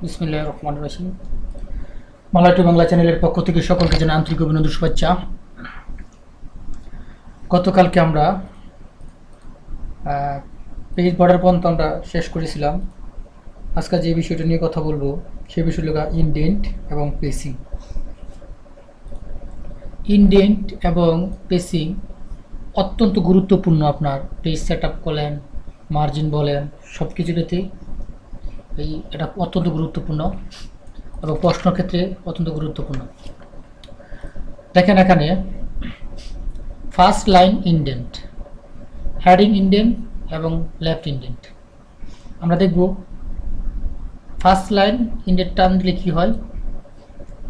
বিসমিল্লাহির রহমানির রহিম। মালাটু বাংলা চ্যানেলের পক্ষ থেকে সকলকে জানাই আন্তরিক অভিনন্দন, শুভেচ্ছা। গতকালকে আমরা পেজ বর্ডার পর্যন্ত আমরা শেষ করেছিলাম। আজকে যে বিষয়টা নিয়ে কথা বলবো সেই বিষয়টা হলো ইনডেন্ট এবং পেসিং। ইনডেন্ট এবং পেসিং অত্যন্ত গুরুত্বপূর্ণ। আপনার পেজ সেট আপ করেন, মার্জিন বলেন, সব কিছুতেই এটা অত্যন্ত গুরুত্বপূর্ণ এবং প্রশ্ন ক্ষেত্রে অত্যন্ত গুরুত্বপূর্ণ। দেখেন এখানে first line indent, heading indent এবং লেফট ইনডেন্ট। আমরা দেখব ফার্স্ট লাইন ইনডেন্ট টান দিলে কী হয়।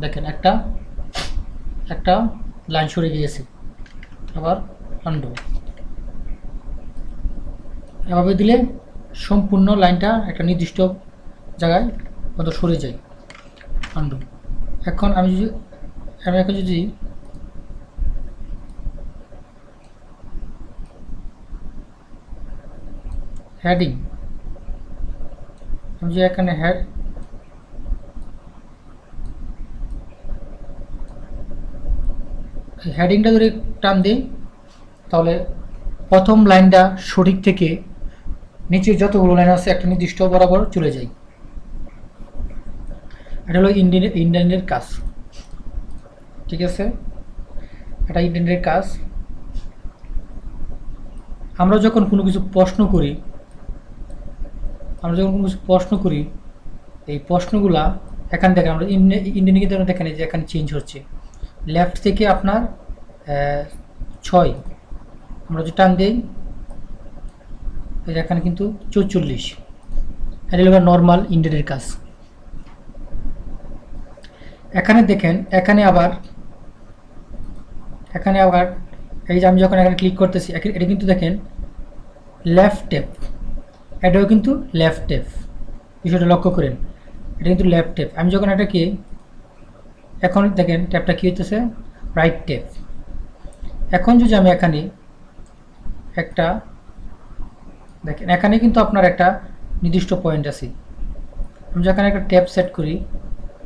দেখেন একটা লাইন সরে গিয়েছে, আবার আন্ডু। এভাবে দিলে সম্পূর্ণ লাইনটা একটা নির্দিষ্ট জায়গায় কত সরে যায়, আন্ডু। এখন আমি যদি হেডিং, আমি যে এখানে হেডিংটা যদি টান দিই তাহলে প্রথম লাইনটা সঠিক থেকে নিচে যতগুলো লাইন আছে একটা নির্দিষ্ট বরাবর চলে যায়। এটা হলো ইন্ডিয়ানের কাজ, ঠিক আছে। এটা ইন্ডিয়ানের কাজ। আমরা যখন কোনো কিছু প্রশ্ন করি, এই প্রশ্নগুলা এখানে দেখেন, আমরা ইন্ডিয়ান কিন্তু দেখেন যে এখানে চেঞ্জ হচ্ছে। লেফট থেকে আপনার 6, আমরা যদি টান দিই এখানে কিন্তু 44। এটা হলো নর্মাল ইন্ডিয়ানের কাজ। এখানে দেখেন, এখানে আবার এই যে আমি যখন এখানে ক্লিক করতেছি, এটা কিন্তু দেখেন লেফট ট্যাপ, এটাও কিন্তু লেফট ট্যাপ। বিষয়টা লক্ষ্য করেন, এটা কিন্তু লেফট ট্যাপ। আমি যখন এটাকে এখন দেখেন ট্যাপটা কী হইতেছে, রাইট ট্যাপ। এখন যদি আমি এখানে একটা দেখেন, এখানে কিন্তু আপনার একটা নির্দিষ্ট পয়েন্ট আছে। আমি যখন একটা ট্যাপ সেট করি,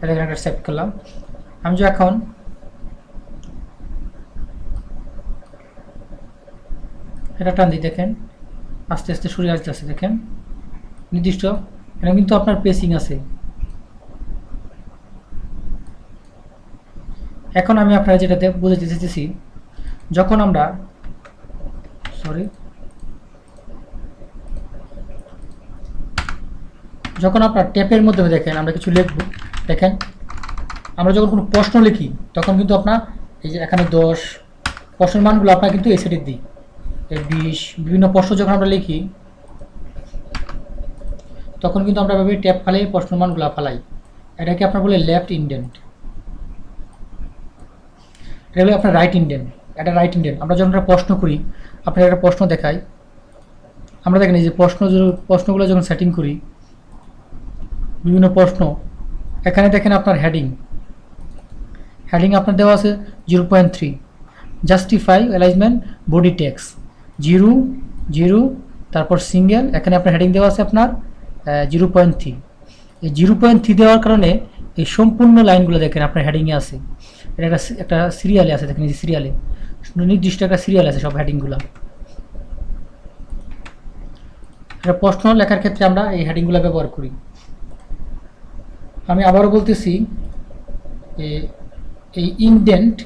এখানে একটা সেট করলাম, আমি যে এখন এটা টান দিই, দেখেন আস্তে আস্তে সরে আসতেছে। দেখেন নির্দিষ্ট, এটা কিন্তু আপনার পেসিং আছে। এখন আমি আপনারা যেটাতে বুঝাতে চেয়েছি, যখন আপনার ট্যাপের মধ্যে দেখেন আমরা কিছু লিখব, দেখেন আমরা যখন কোনো প্রশ্ন লিখি তখন কিন্তু আপনার এই যে এখানে 10 প্রশ্নের মানগুলো আপনার কিন্তু এই সাইডে দিই, 20 বিভিন্ন প্রশ্ন যখন আমরা লিখি তখন কিন্তু আমরা ভাবে ট্যাপ ফালাই প্রশ্নের মানগুলো ফালাই। এটাকে আপনার বলে লেফট ইনডেন্ট। এটা হলো আপনার রাইট ইনডেন্ট। এটা রাইট ইনডেন্ট। আমরা যখন একটা প্রশ্ন করি, আপনার একটা প্রশ্ন দেখাই, আমরা দেখেন এই যে প্রশ্নগুলো যখন সেটিং করি, বিভিন্ন প্রশ্ন, এখানে দেখেন আপনার হেডিং আপনার দেওয়া আছে 0.3, জাস্টিফাই অ্যালাইনমেন্ট বডি টেক্স 0, তারপর সিঙ্গেল, এখানে আপনার হেডিং দেওয়া আছে আপনার 0.3। এই 0.3 দেওয়ার কারণে এই সম্পূর্ণ লাইনগুলো দেখেন আপনার হেডিংয়ে আছে। এটা একটা সিরিয়ালে আছে, দেখেন এই সিরিয়ালে নির্দিষ্ট একটা সিরিয়াল আছে সব হেডিংগুলো। একটা প্রশ্ন লেখার ক্ষেত্রে আমরা এই হেডিংগুলো ব্যবহার করি। আমি আবারও বলতেছি, এই ইনডেন্ট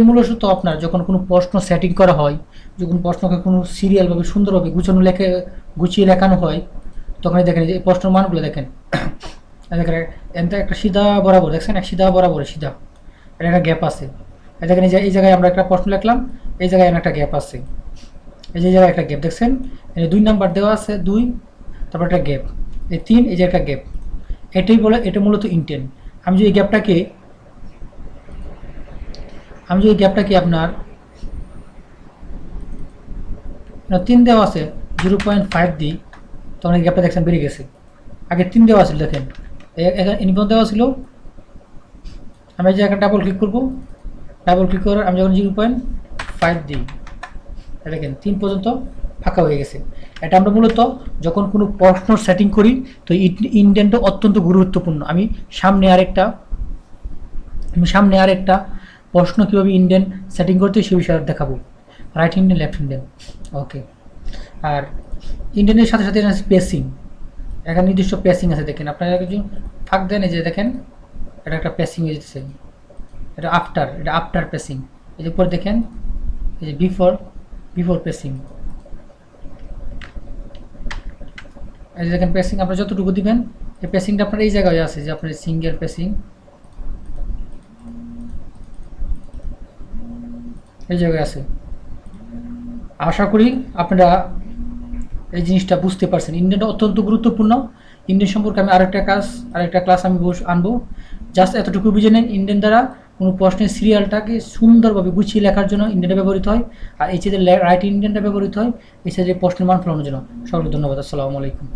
মূলত আপনার যখন কোনো প্রশ্ন সেটিং করা হয়, যখন প্রশ্নকে কোনো সিরিয়ালভাবে সুন্দরভাবে গুছিয়ে লেখানো হয়, তখন দেখেন যে এই প্রশ্নের মানগুলো দেখেন, একটা সিধা বরাবর দেখছেন, সিধা বরাবর সিধা, এটা একটা গ্যাপ আছে। দেখেন এই জায়গায় আমরা একটা প্রশ্ন লিখলাম, এই জায়গায় একটা গ্যাপ আছে, এই যে জায়গায় একটা গ্যাপ দেখছেন, 2 নাম্বার দেওয়া আছে, 2, তারপর একটা গ্যাপ, এই 3, এই যে একটা গ্যাপ। এটা মূলত ইনডেন্ট। আমি যদি এই গ্যাপটাকে আপনার 3 দেওয়া আছে 0.5 দিই, তখন এই গ্যাপটা দেখছেন বেড়ে গেছে। আগে 3 দেওয়া ছিল, দেখেন ইনপুট দেওয়া ছিল। আমি যে একটা ডাবল ক্লিক করবো, ডাবল ক্লিক করে আমি যখন 0.5 দিই, দেখেন 3 পর্যন্ত ফাঁকা হয়ে গেছে। এটা আমরা মূলত যখন কোনো প্রশ্ন সেটিং করি তো ইন্ডেন্টটা অত্যন্ত গুরুত্বপূর্ণ। আমি সামনে আরেকটা প্রশ্ন কীভাবে ইন্ডেন্ট সেটিং করতে সে বিষয়ে দেখাবো। রাইট ইন্ডেন্ট, লেফট ইন্ডেন্ট, ওকে। আর ইন্ডেন্টের সাথে সাথে স্পেসিং, এখানে নির্দিষ্ট প্যাসিং আছে। দেখেন আপনারা কিছু ফাঁক দেন, এই যে দেখেন এটা একটা প্যাসিং এসেছে, এটা আফটার প্যাসিং। এই যে পরে দেখেন এই যে বিফোর প্যাসিং, এই যে দেখেন প্যাসিং আপনারা যতটুকু দিবেন এই প্যাসিংটা আপনার এই জায়গায় আছে, যে আপনার সিঙ্গেল প্যাসিং এই জায়গায় আছে। আশা করি আপনারা এই জিনিসটা বুঝতে পারছেন। ইন্ডেন্ট অত্যন্ত গুরুত্বপূর্ণ। ইন্ডেন্ট সম্পর্কে আমি আরেকটা ক্লাস আমি আনবো। জাস্ট এতটুকু বুঝে নেন, ইন্ডেন্ট দ্বারা কোনো প্রশ্নের সিরিয়ালটাকে সুন্দরভাবে গুছিয়ে লেখার জন্য ইন্ডেন্টটা ব্যবহৃত হয়, আর এই যে রাইট ইন্ডেন্টটা ব্যবহৃত হয় এই যে প্রশ্নের মান ফলানোর জন্য। সকলকে ধন্যবাদ। আসসালামু আলাইকুম।